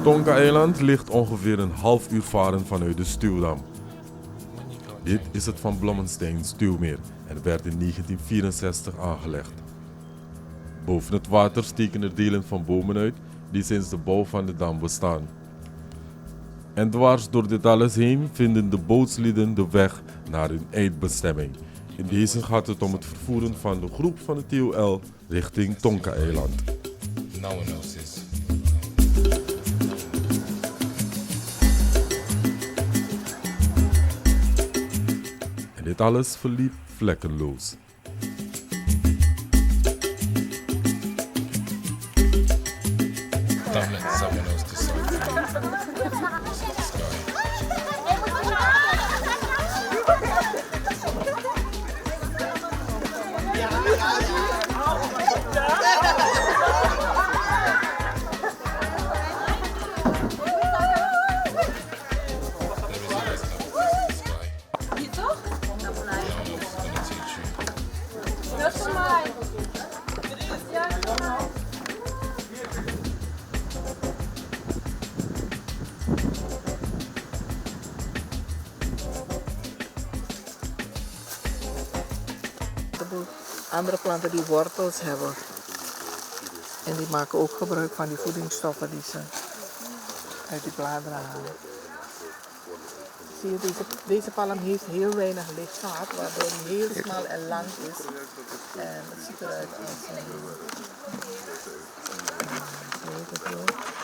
Tonga-eiland ligt ongeveer een half uur varen vanuit de Stuwdam. Dit is het Van Blommestein Stuwmeer en werd in 1964 aangelegd. Boven het water steken er delen van bomen uit die sinds de bouw van de dam bestaan. En dwars door dit alles heen vinden de bootslieden de weg naar hun eindbestemming. In deze gaat het om het vervoeren van de groep van de TOL richting Tonga-eiland. No one else is. En dit alles verliep vlekkeloos. Don't let someone else decide for you. This guy. Hier toch? Gonna teach you. Dat is voor mij. Ja. Andere planten die wortels hebben. En die maken ook gebruik van die voedingsstoffen die ze uit die bladeren halen. Zie je, deze palm heeft heel weinig licht gehad, waardoor hij heel smal en lang is. En het ziet eruit als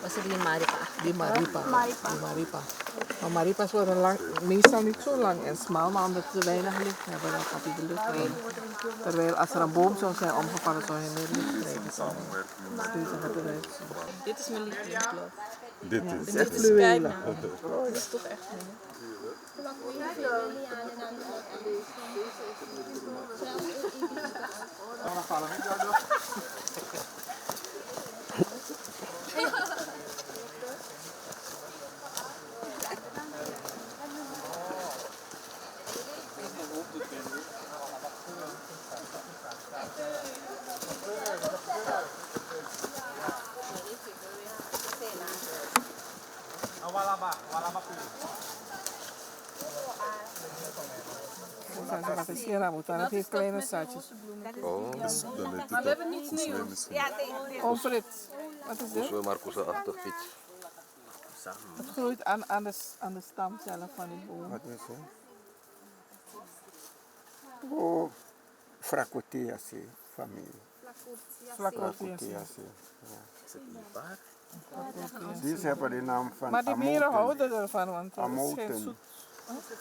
Was het die Maripa? die maripa. Die maripa. Maar maripa's worden meestal niet zo lang en smal, maar omdat ze weinig licht hebben, dan gaat hij de lucht in. Terwijl als er een boom zou zijn omgevallen, zou hij meer licht krijgen. Dus deze gaat eruit zien. Dit is mijn lievelingskleur. Dit Het is echt fluwelen. Oh, dit is toch echt mooi. Het heeft kleine zaadjes. Oh, dus dan heet het We hebben niets nieuws. misschien. Oh, Frit. Wat is dit? Wel Marcus-achtig iets. Het groeit aan de stam zelf van die boom. Wat is het? Oh, Fracoteaceae familie. Flacotiaceae. Die hebben de naam van Maar die mieren houden ervan, want het is geen Amoten. zoet.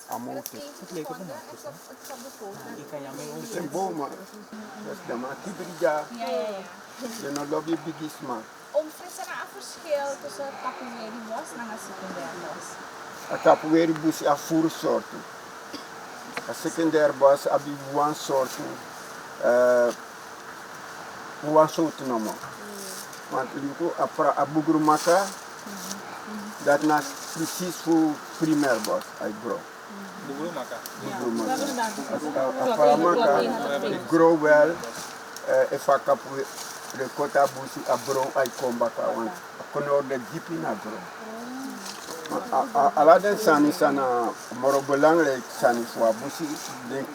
Amoten. Het leek op een appel. Het zijn bomen. Dat is de Matibrija. De Nolobi Bigisma. Omfris er een verschil tussen capoeiri mos en een secundair mos. Het capoeiri bus is vier soorten. Een secundair bos is een soort. Een soort noemen. Want Liko, a bugrumaka, dat is precies voor primair bos uit grow. Bugrumaka. Aparamaka, it grow well, if a kapu, de kota busi a bron uit kombaka, want konor de diep in a grow. Ala den sani sana, moro belangrijk sani voor busi, den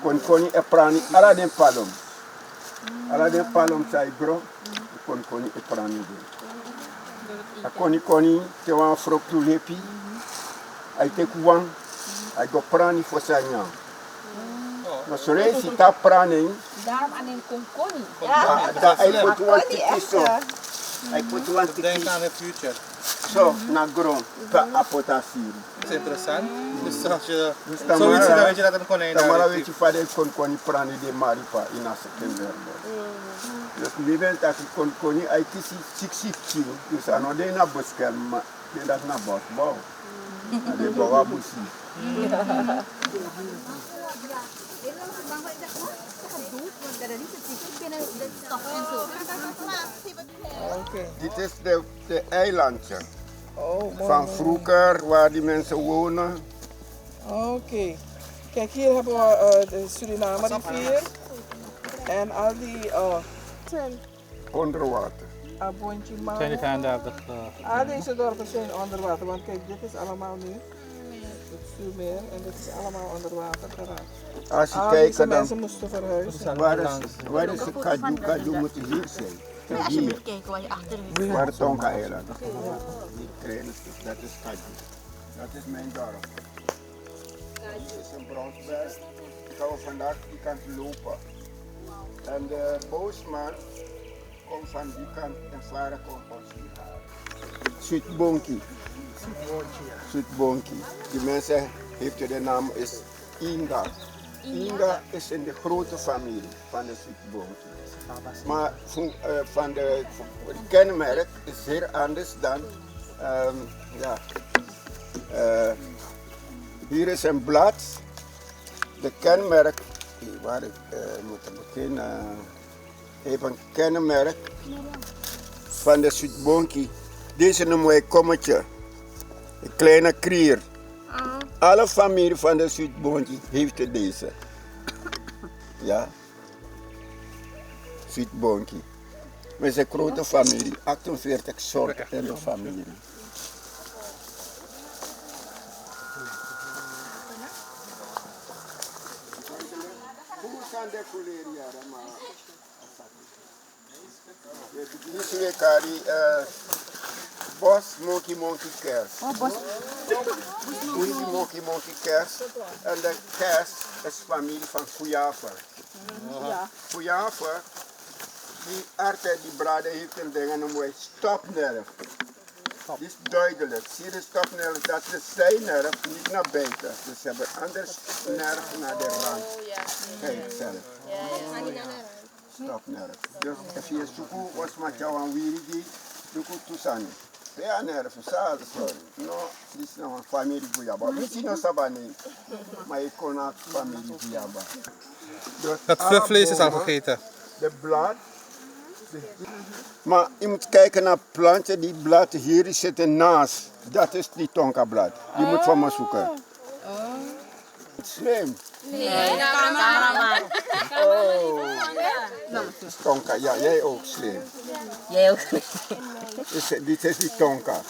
konkoni e prani, ala den palom. Ala den palom sai grow. Koni e prani de. A koni te wan froktu lepi. Ai te kuwan. Ai go prani fo sa nyam. No sore si ta prani. Daarom aan een konkoni. Da ai put wan tiki so. Ai put wan tiki. Denk aan de future. So na gron pa apotasiri. Dat is interessant. Dus als je Dus zoiets ziet, dan weet je dat er een konijn Tamara daar weet je vader koni prani de maripa in a secundair. Dus we weten dat koni ai kisi sik. Dus anode na boskel ma dat na bos bouw. De bawa busi. Oké. Dit is de eilandje Oh, mooi. van vroeger waar die mensen wonen. Oké. Kijk, hier hebben we de Suriname rivier. En al die Onder water. Abontje man. Zijn die gaan Deze dorpen zijn onder water, want kijk, dit is allemaal nu. Het stuurmeer en dit is allemaal onder water geraakt. Als je Al kijkt deze dan, mensen moesten verhuizen. waar is de Kaju? Kaju moet hier zijn. Als je Hier, moet kijken waar je achterin waar het Tonga-eiland. Die kleine stuk, dat is Kaju. Dat is mijn dorp. Dit is een bronsberg. Ik ga vandaag die kant lopen. En de boosman komt van die kant en varen komt ons hier halen. Zuidbonki. Zuidbonki. Die mensen heeft de naam is Inga. Inga is in de grote familie van de Zuidbonki. Maar van de kenmerk is heel anders dan, hier is een blad. De kenmerk, waar ik moet beginnen, heeft een kenmerk van de Zuidbonki. Deze noemen wij kommetje, een kleine krier. Alle familie van de Zuidbonki heeft deze. Ja. Zuidbonki. We zijn een grote familie, 48 soorten in de familie. Hoe kan de couleur Dit is kari bos monkey kers. Oh, bos. Monkey kers. En de kers is familie van Fuyafa. Fuyafa, die aarde, die braden heeft een ding en dan moet je stopnerf. Die is duidelijk. Zie je de stopnerf? Dat is de zijnerf, niet naar buiten. Dus ze hebben anders nerf naar de rand. Kijk zelf. Stopnerf. Dus als je zoekt, was met jou aan Wirigi, zoek het toestaan. Ja, nerf, sorry. No, dit is nog een familie Buyaba. Misschien nog Sabani, maar je kon ook familie Buyaba. Dat vlees is al gegeten. De blad. Maar je moet kijken naar planten, die blad hier zitten naast. Dat is die tonka-blad. Die moet van me zoeken. Slim. Nee, cameraman. Oh. Tonka, ja, jij ook slim. Jij ook. Dit is die tonka.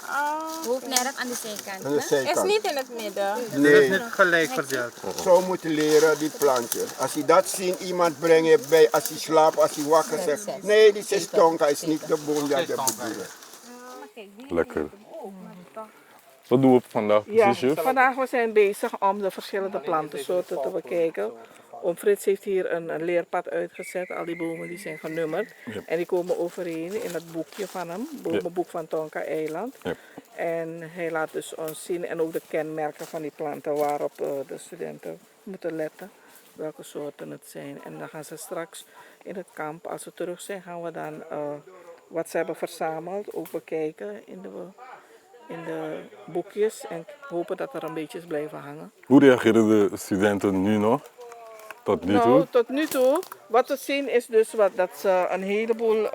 Hoofdnerf aan de zijkant. Aan de zijkant. Is niet in het midden. Nee, Niet gelijk verdeeld. zo moet je leren, die plantje. Als je dat ziet, iemand brengt bij, als hij slaapt, als hij wakker zegt. Nee, dit is tonka, is niet de boom dat je bedoelt. Lekker. Wat doen we vandaag Ja, precies, juf? vandaag we zijn bezig om de verschillende plantensoorten te bekijken. Oom Frits heeft hier een leerpad uitgezet. Al die bomen die zijn genummerd. Ja. En die komen overeen in het boekje van hem. Bomenboek van Tonka-eiland. Ja. En hij laat dus ons zien en ook de kenmerken van die planten waarop de studenten moeten letten. Welke soorten het zijn. En dan gaan ze straks in het kamp, als we terug zijn, gaan we dan wat ze hebben verzameld ook bekijken in de boekjes. En hopen dat er een beetje is blijven hangen. Hoe reageren de studenten nu nog? Tot nu toe? Nou, tot nu toe, wat we zien is dus dat ze een heleboel,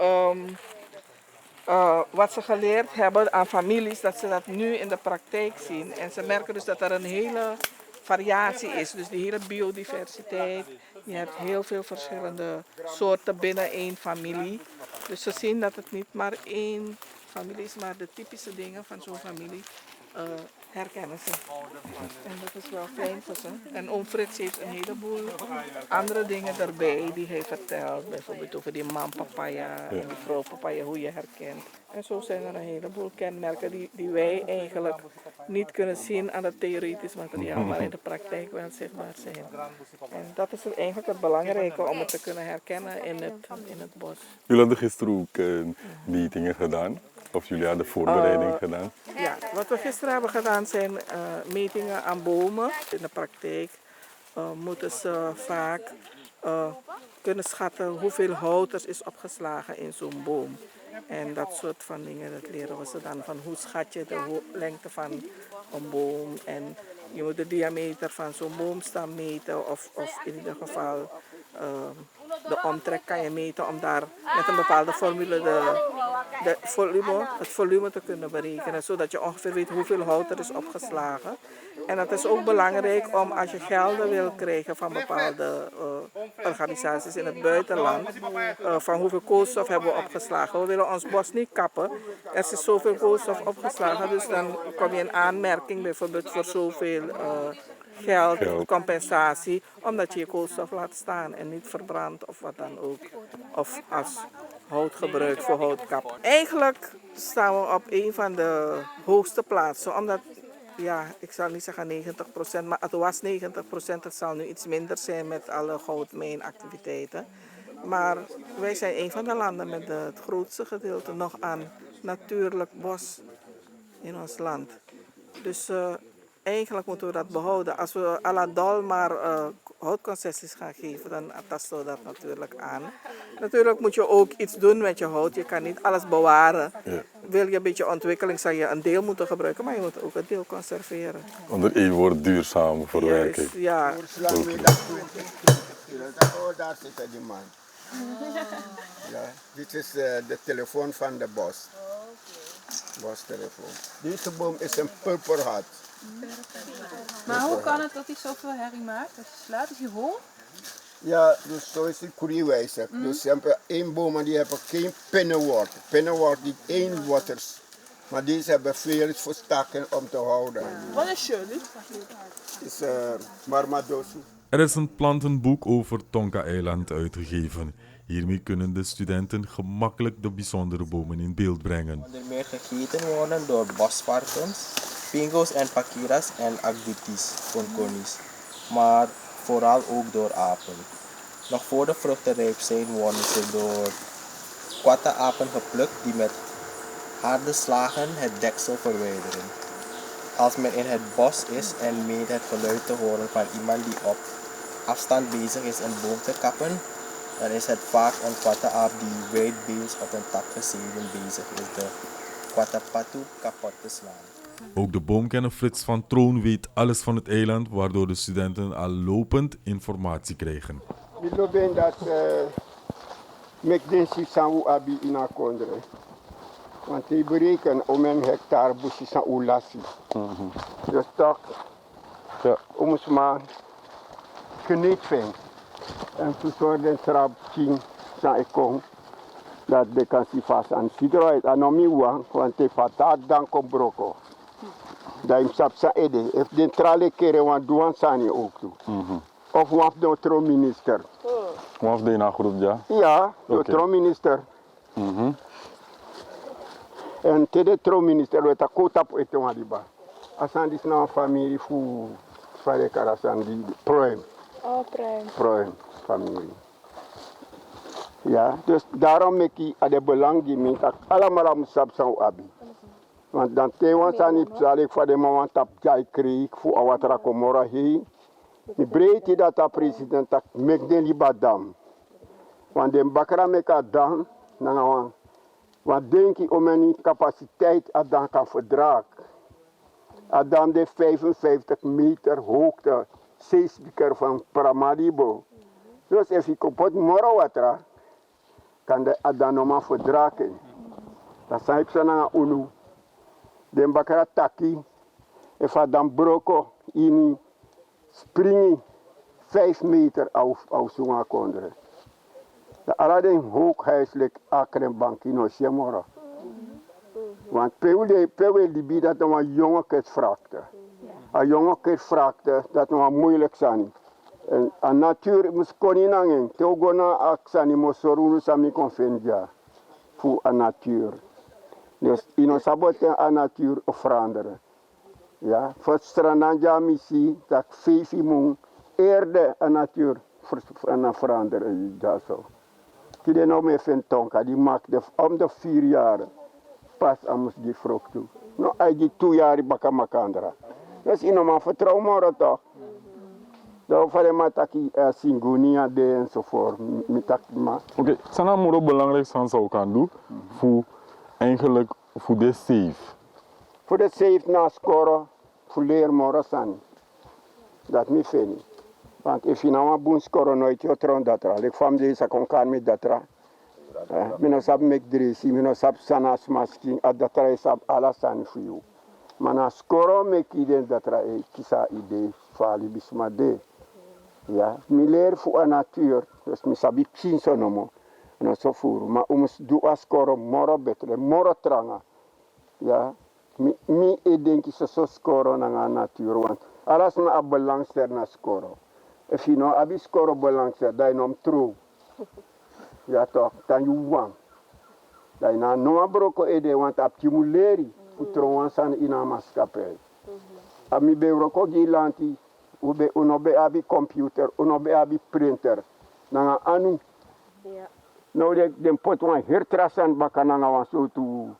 wat ze geleerd hebben aan families, dat ze dat nu in de praktijk zien. En ze merken dus dat er een hele variatie is, dus die hele biodiversiteit. Je hebt heel veel verschillende soorten binnen één familie. Dus ze zien dat het niet maar één familie is, maar de typische dingen van zo'n familie herkennen ze. En dat is wel fijn voor ze. En oom Frits heeft een heleboel andere dingen erbij die hij vertelt. Bijvoorbeeld over die man-papaya en die vrouw-papaya, hoe je herkent. En zo zijn er een heleboel kenmerken die wij eigenlijk niet kunnen zien aan het theoretisch materiaal, maar in de praktijk wel zichtbaar zijn. En dat is eigenlijk het belangrijke om het te kunnen herkennen in het bos. Jullie hadden gisteren ook metingen gedaan. Of jullie hadden voorbereiding gedaan. Ja, wat we gisteren hebben gedaan zijn metingen aan bomen. In de praktijk moeten ze vaak kunnen schatten hoeveel hout er is opgeslagen in zo'n boom. En dat soort van dingen, dat leren we ze dan. Van hoe schat je de lengte van een boom. En je moet de diameter van zo'n boomstam meten. Of in ieder geval de omtrek kan je meten om daar met een bepaalde formule het volume te kunnen berekenen, zodat je ongeveer weet hoeveel hout er is opgeslagen. En het is ook belangrijk om als je gelden wil krijgen van bepaalde organisaties in het buitenland, van hoeveel koolstof hebben we opgeslagen. We willen ons bos niet kappen. Er is zoveel koolstof opgeslagen, dus dan kom je in aanmerking bijvoorbeeld voor zoveel geld, compensatie, omdat je je koolstof laat staan en niet verbrandt of wat dan ook. Of als hout gebruikt voor houtkap. Eigenlijk staan we op een van de hoogste plaatsen, omdat, ja, ik zal niet zeggen 90%, maar het was 90%, het zal nu iets minder zijn met alle goudmijnactiviteiten. Maar wij zijn een van de landen met het grootste gedeelte nog aan natuurlijk bos in ons land. Dus eigenlijk moeten we dat behouden. Als we à la dol maar houtconcessies gaan geven, dan tasten we dat natuurlijk aan. Natuurlijk moet je ook iets doen met je hout. Je kan niet alles bewaren. Ja. Wil je een beetje ontwikkeling, zou je een deel moeten gebruiken, maar je moet ook een deel conserveren. Onder één woord duurzaam verwerking. Ja. Daar zit die man. Ja, dit is de telefoon van de bos. Bostelefoon. Deze boom is een purperhart. Maar hoe kan het dat hij zoveel herrie maakt als je slaat? Is hij hoog? Ja, dus zo is het kuriewijzer. Dus je hebt één boom die hebben geen pinnenwoord. Pinnenwoord niet één wortels. Maar deze hebben veel voor stakken om te houden. Wat is jullie? Is Marmadosu. Er is een plantenboek over Tonga-eiland uitgegeven. Hiermee kunnen de studenten gemakkelijk de bijzondere bomen in beeld brengen. Onder meer gegeten worden door bosvarkens, pingo's en pakiras en agditis, konkonis. Maar vooral ook door apen. Nog voor de vruchten rijp zijn worden ze door kwatta-apen geplukt die met harde slagen het deksel verwijderen. Als men in het bos is en meent het geluid te horen van iemand die op afstand bezig is een boom te kappen, dan is het vaak een kwatta-aap die wijdbeens op een tak gezeten bezig is de kwatta-patu kapot te slaan. Ook de boomkenner Frits van Troon weet alles van het eiland, waardoor de studenten al lopend informatie krijgen. We lopen dat McDensie Sanwu Abi in Akondre. Want die berekenen om een hectare busje zijn Ulassi. Dus toch, om ons maar geniet vinden. En toen zorgde trap zien, zijn ik kom, dat de kan si vast aan sidroid, aan omiwa, want de patat dan komt broko. Dat hem sap sa ede, if de trale keren want douan sani ook toe. Of waf de tro-minister. Waf de na groep, ja? Ja, de tro-minister. En de tro-minister werd a kota po ete wadiba. Asan dis na familie fu fare karasan di proem. Oh, pruim. Proem familie. Ja, dus daarom maak ik de belang die meent dat allemaal moet sap zijn abi. Want dan tewan sani zal ik voor de moment op jij kreeg voor awatra komora heen. Mi breedte dat de president dat mek den liba dam. Want de bakra meka dam, want denk ik om een capaciteit dat dan kan verdragen. Dan de 55 meter hoogte zeespeaker van Paramaribo. Dus als ik op het Morawatra kan de Adanoma verdragen. Dat zijn ze naar Unu. De bakra taki, en dan broko in springen 5 meter auf zo'n kondre. De Aladdin hooghuiselijk akrenbank in Oshemora. Want Pewel die biedt dat een jonge kind vraagde. Een jonge kind vraagde dat het moeilijk zijn. En de natuur moest koning hangen. Teogona aksani mosorunu sami konfenja. Voor de natuur. Dus in ons saboten de natuur veranderen. Ja, voor strananja missie dat vijfimoen eerde de natuur veranderen. Dat zo. Die nou mee vindt Tonka, die maakt om de 4 jaar pas aan die vrucht toe. Nou, hij die 2 jaar baka makandra. Dat is iemand vertrouwen maar toch. Dat voor de mataki singunia de enzovoort. Oké, zijn er belangrijk van zou kan doen voor eigenlijk voor de safe. Voor de safe na scoren, voor leer morasan. Dat me vind. Want als je nou een boon scoren nooit je tron dat ra. Ik van deze kon kan met dat ra. Mino sab mek dresi, mino sab sanas masking, adatra e sab alasan fiu. Mana skoro mek iden datra e kisa ide fali bismade. Ja, mi leer fu a natuur, dus mi sabi pinso nomo. No so furu, ma du askoro moro betre, moro tranga. Ja, mi e denki so skoro na natuur, want alas na a belangster na skoro. If you know, abi skoro belangster, dai nom true. Ja toch, dan you wang. Dai na no broko ede, want ap timuleri, utro san ina maskapel. Ami be broko gilanti, uno be abi computer, uno be abi printer. Nanga anu. Nou den pot wan hertrasan baka nanga wan so tu.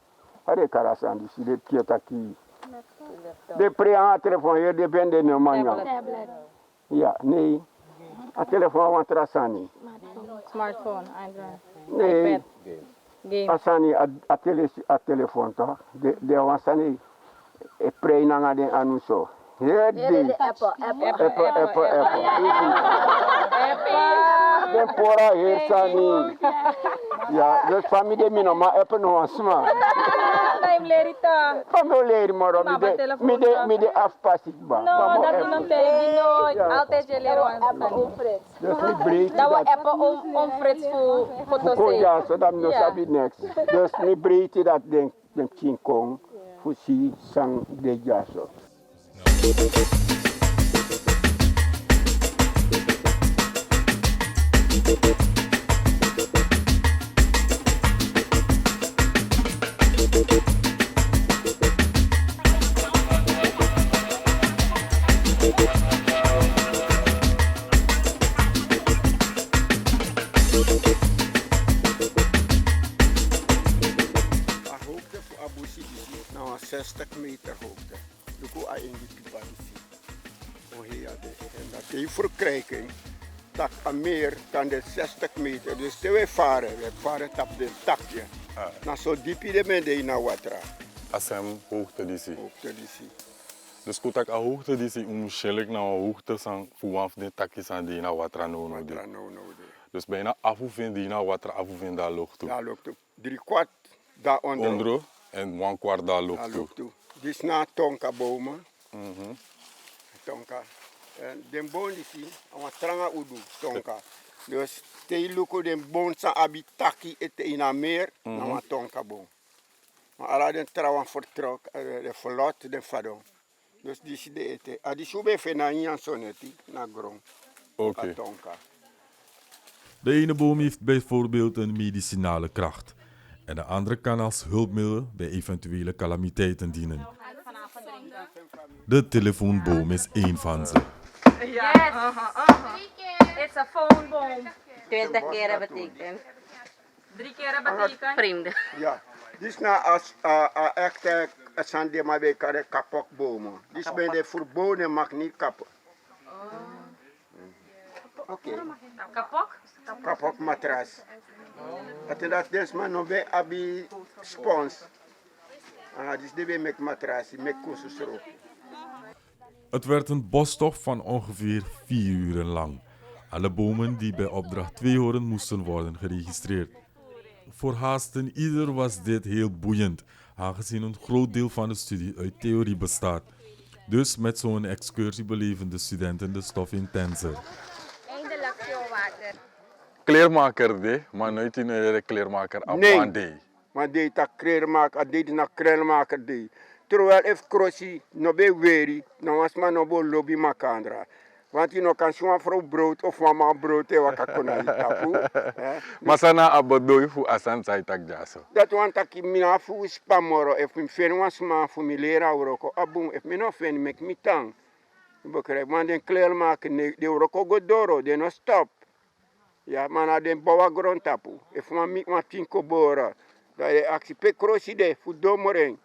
Are karasan di si de kietaki. De pre a telefoon hier de bende no manya. Ja, nee. A telefoon wan trasani. Smartphone, Android. Nee. Game. Asani a telefoon toch. De wan sani e pre nanga den anu so. Hier de. Apple. Den pora hier sani. Ja, dus familie mino ma Apple no asma. Time lerita. Vamos ler, moro. Me de afpasik ba. No, dat doen we nooit. Altijd je leren aan Dus mi breed dat we dat. appen om Frits voor Ko te ja, so dat no Ja. sabi next. Dus mi breed dat den King Kong. Fusi sang de jaso. Hoogte voor Abusi is nou 60 meter hoogte. Luku a in die pipanisi. En dat die verkrijking dat aan meer dan de 60 meter. Dus we varen op de takje. Na zo diep de mende in watra. Asem hoogte die zie. Hoogte die zie. Dus kutak a hoogte die zie umshelik na hoogte sang fuwaf de takis aan die na watra no no de. Watra no no de. Dus bijna afhoeven die na watra afhoeven daar lucht toe. Daar loopt 3/4 daaronder. Ondro en 1/4 daar lucht Daar toe. loopt toe. Dit is na tonka bomen. Tonka. En de boom die zie, aan tranga udu tonka. Dus te luko de boom sa abitaki ete in a meer na tonka boom. Maar alla den trouwen vertrok, de verlot, de fado. Dus die is de ete. Adi sube fena in soneti na grond. Oké. Tonka. De ene boom heeft bijvoorbeeld een medicinale kracht en de andere kan als hulpmiddel bij eventuele calamiteiten dienen. De telefoonboom is één van ze. Yes. It's a phone bomb. 20 keer betekent 3 keer betekent. vreemde. Ja. Dit is na als echte sande maar bij kare kapok bomen. Dit is bij de verboden mag niet kappen. Oké. Kapok? Kapok matras. Dat is maar nog bij abi spons. Dus die mek matras, mek kususro. Het werd een bostocht van ongeveer 4 uren lang. Alle bomen die bij opdracht 2 horen moesten worden geregistreerd. Voor haasten ieder was dit heel boeiend, aangezien een groot deel van de studie uit theorie bestaat. Dus met zo'n excursie beleven de studenten de stof intenser. Eindelijk veel water. Kleermaker de, maar nooit in de kleermaker aan Nee. de. Maar deed dat kreermaker, deed na krelmaker deed. Terwijl if crossie no be weri, no was maar no bo lobby makandra. Want je no kan zo'n vrouw brood of mama brood te wakakona tapu. Masana abodoi fu asan saitak jaso. Dat want dat ik mina fu spamoro, if mi fen was ma fu mi lera uroko abum, if mi no fen mek mi tang. Begrijp, maar den kleermaker, de uroko godoro, de no stop. Ja, maar na den bawa grond tapu. If ma mi ma tinko bora, dat je actie pe crossie de fu domoreng.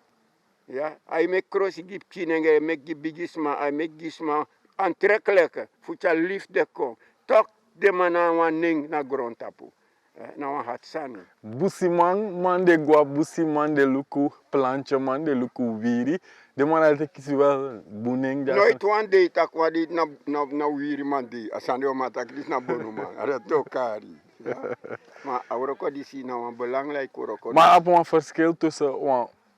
Ja, hij maakt crossie gip kinenge, hij maakt gip bigisma, hij maakt gisma aantrekkelijke, voetje liefde kom. Toch de man aan een ning naar grond tapu. Nou een hat sani. Busiman man de gua busiman de luku plantje man de luku wiri. De man altijd kies wel boening jaso. Nooit one day tak wat dit na wiri man di. Asande o matak dit na bonu man. Ada tokari. Ja. Maar Auroko die zie nou een belangrijk Auroko. Maar op een verschil tussen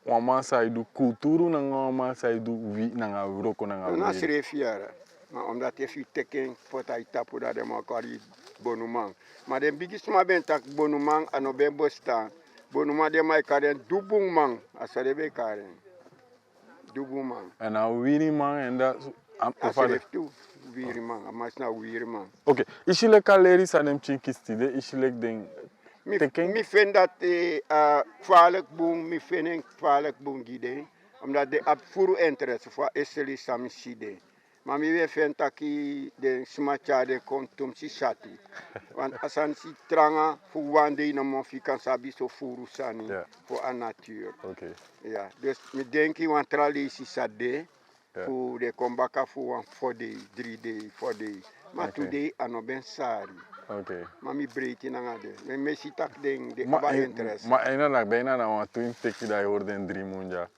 een man zij doet cultuur en een man zij doet wie naar Europa naar Na schreef jaren. Maar omdat je fi teken pot ay tapu dat de makari bonumang. Maar de biggest ma ben tak bonumang ano ben bosta. Bonuma de mai karen dubung mang asare be karen. Dubung mang. En nou wie man en dat. Asare tu wiri mang, amas na wiri mang. Oké, is je lekker leren aan hem chinkistide? Is je lekker ding teken? Mi vind dat kwalijk boom, mi vind een kwalijk boom gide. Omdat de ab furu interesse voor eseli samiside. Maar mi vind dat de smacha de kontum si shati. Want asan si tranga fu wande na mo fi kan sabi so furu sani voor a natuur. Oké. Ja, dus mi denki wan trali si sade. Fu de kombaka fu wan 4 day, 3 day, 4 day. Maar today ano ben sari. Oké. Maar mi breedje na de. Me si tak ding de aba interesse. Maar ena na bijna na wat twin teki dat je hoorde in 3 maanden.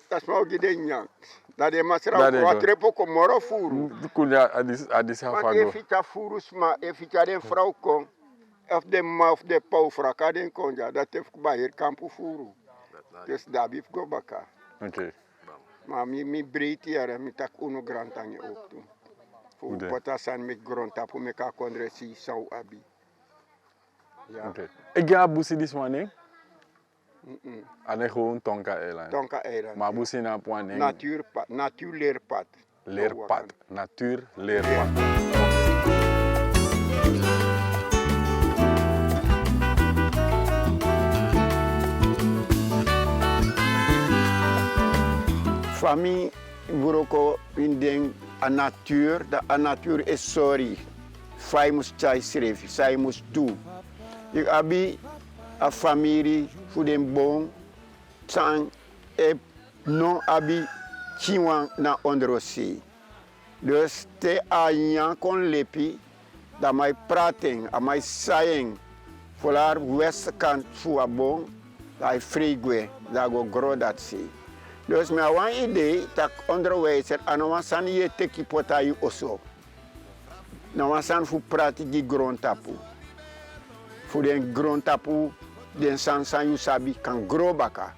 Dat is nou gede dat de masra wat trepo komoro furu. Kunya adis Maar hafago. evita furus maar evita de vrouw kon. Of de ma of de pauw fraka den konja. Dat heeft bij kampu furu. Dus daar blijf go baka. Oké. Maar mi breedte jaren mi tak uno grantanje ook doen. Voor potasan met grontapu me ka kondresi sau abi. Ja. Oké. Ik ga busi dis wanneer? Alleen gewoon Tonka Eiland. Tonka Eiland. Maar busi na point Natuurleerpad. Leerpad. Natuurleerpad. Famille Buroko in den a natuur is sorry. Fai mus chai srefi, sai mus tu. Ik abi a family fu den bon sang e non abi chiwan na ondrosi. Dus te a yan kon lepi da mai praten, a mai sayen volar westkant fu a bon, da frigwe, da go gro dat si. Dus me wan idee tak onderwijzer aan wan san ye teki pota yu oso. Na wan san fu prati di grondtapu. Fu den grondtapu den san yu sabi kan gro baka.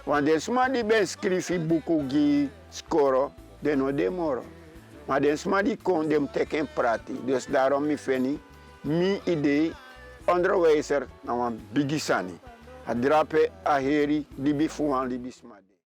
Want den sma di ben skrifi buku gi skoro den no demoro. Maar den sma di kon dem teken prati. Dus daarom mi feni mi idee onderwijzer na wan bigisani. A drape a heri libi fu wan libi smade.